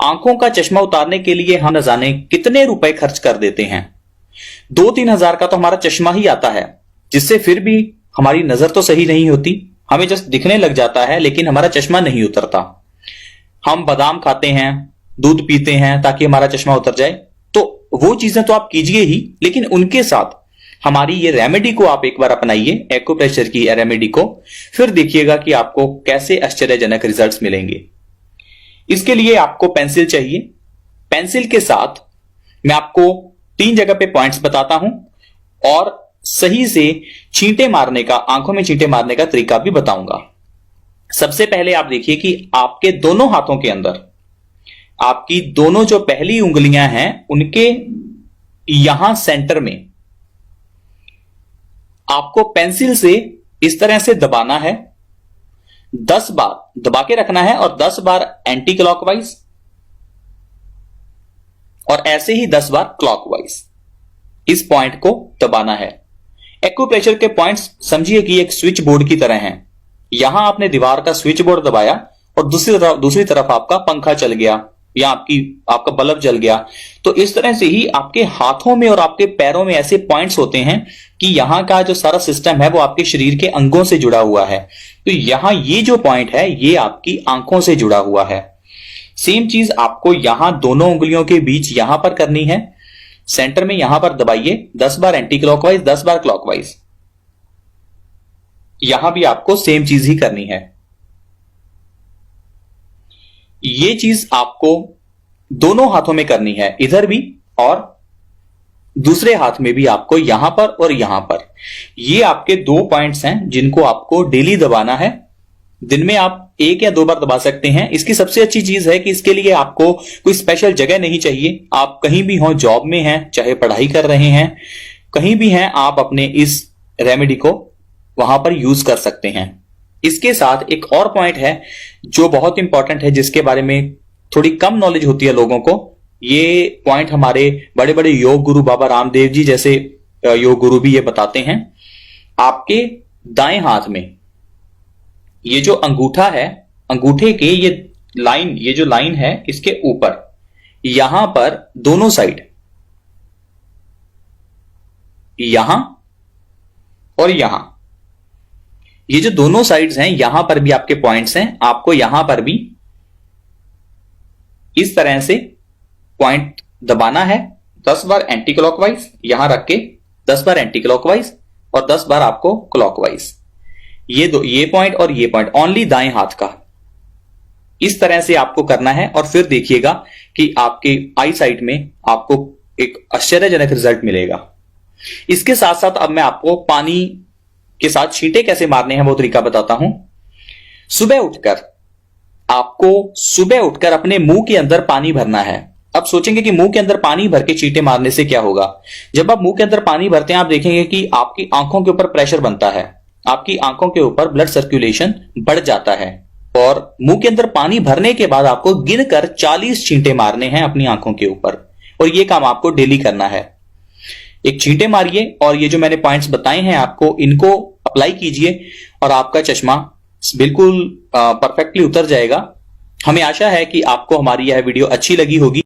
आंखों का चश्मा उतारने के लिए हम न जाने कितने रुपए खर्च कर देते हैं। 2-3 हजार का तो हमारा चश्मा ही आता है, जिससे फिर भी हमारी नजर तो सही नहीं होती, हमें जस्ट दिखने लग जाता है लेकिन हमारा चश्मा नहीं उतरता। हम बादाम खाते हैं, दूध पीते हैं ताकि हमारा चश्मा उतर जाए, तो वो चीजें तो आप कीजिए ही, लेकिन उनके साथ हमारी ये रेमेडी को आप एक बार अपनाइए, एक्यूप्रेशर की रेमेडी को, फिर देखिएगा कि आपको कैसे आश्चर्यजनक रिजल्ट्स मिलेंगे। इसके लिए आपको पेंसिल चाहिए। पेंसिल के साथ मैं आपको 3 जगह पे पॉइंट्स बताता हूं और सही से छींटे मारने का, आंखों में छींटे मारने का तरीका भी बताऊंगा। सबसे पहले आप देखिए कि आपके दोनों हाथों के अंदर, आपकी दोनों जो पहली उंगलियां हैं उनके यहां सेंटर में आपको पेंसिल से इस तरह से दबाना है। 10 बार दबा के रखना है और 10 बार एंटी क्लॉकवाइज और ऐसे ही 10 बार क्लॉकवाइज इस पॉइंट को दबाना है। एक्यूप्रेशर के पॉइंट्स समझिए कि एक स्विच बोर्ड की तरह हैं। यहां आपने दीवार का स्विच बोर्ड दबाया और दूसरी तरफ आपका पंखा चल गया या आपका बल्ब जल गया। तो इस तरह से ही आपके हाथों में और आपके पैरों में ऐसे पॉइंट्स होते हैं कि यहां का जो सारा सिस्टम है वो आपके शरीर के अंगों से जुड़ा हुआ है। तो यहां ये जो पॉइंट है ये आपकी आंखों से जुड़ा हुआ है। सेम चीज आपको यहां दोनों उंगलियों के बीच यहां पर करनी है। सेंटर में यहां पर दबाइए, 10 बार एंटी क्लॉकवाइज, 10 बार क्लॉकवाइज। यहां भी आपको सेम चीज ही करनी है। ये चीज आपको दोनों हाथों में करनी है, इधर भी और दूसरे हाथ में भी आपको यहां पर और यहां पर। ये आपके 2 पॉइंट्स हैं जिनको आपको डेली दबाना है। दिन में आप 1 या 2 बार दबा सकते हैं। इसकी सबसे अच्छी चीज है कि इसके लिए आपको कोई स्पेशल जगह नहीं चाहिए। आप कहीं भी हो, जॉब में हैं, चाहे पढ़ाई कर रहे हैं, कहीं भी हैं, आप अपने इस रेमेडी को वहां पर यूज कर सकते हैं। इसके साथ एक और पॉइंट है जो बहुत इंपॉर्टेंट है, जिसके बारे में थोड़ी कम नॉलेज होती है लोगों को। ये पॉइंट हमारे बड़े बड़े योग गुरु बाबा रामदेव जी जैसे योग गुरु भी ये बताते हैं। आपके दाएं हाथ में ये जो अंगूठा है, अंगूठे के ये जो लाइन है, इसके ऊपर यहां पर दोनों साइड, यहां और यहां, ये जो दोनों साइड्स हैं, यहां पर भी आपके पॉइंट्स हैं। आपको यहां पर भी इस तरह से पॉइंट दबाना है। 10 बार एंटी क्लॉकवाइज यहां रख के, 10 बार एंटी क्लॉकवाइज और 10 बार आपको क्लॉकवाइज। ये पॉइंट और ये पॉइंट ओनली दाएं हाथ का, इस तरह से आपको करना है। और फिर देखिएगा कि आपके आई साइट में आपको एक आश्चर्यजनक रिजल्ट मिलेगा। इसके साथ साथ अब मैं आपको पानी के साथ छींटे कैसे मारने हैं वो तरीका बताता हूं। आपको सुबह उठकर अपने मुंह के अंदर पानी भरना है। अब सोचेंगे कि मुंह के अंदर पानी भर के छींटे मारने से क्या होगा। जब आप मुंह के अंदर पानी भरते हैं, आप देखेंगे कि आपकी आंखों के ऊपर प्रेशर बनता है, आपकी आंखों के ऊपर ब्लड सर्कुलेशन बढ़ जाता है। और मुंह के अंदर पानी भरने के बाद आपको गिनकर 40 छींटे मारने हैं अपनी आंखों के ऊपर, और ये काम आपको डेली करना है। एक छींटे मारिए और ये जो मैंने पॉइंट्स बताए हैं आपको, इनको अप्लाई कीजिए और आपका चश्मा बिल्कुल परफेक्टली उतर जाएगा। हमें आशा है कि आपको हमारी यह वीडियो अच्छी लगी होगी।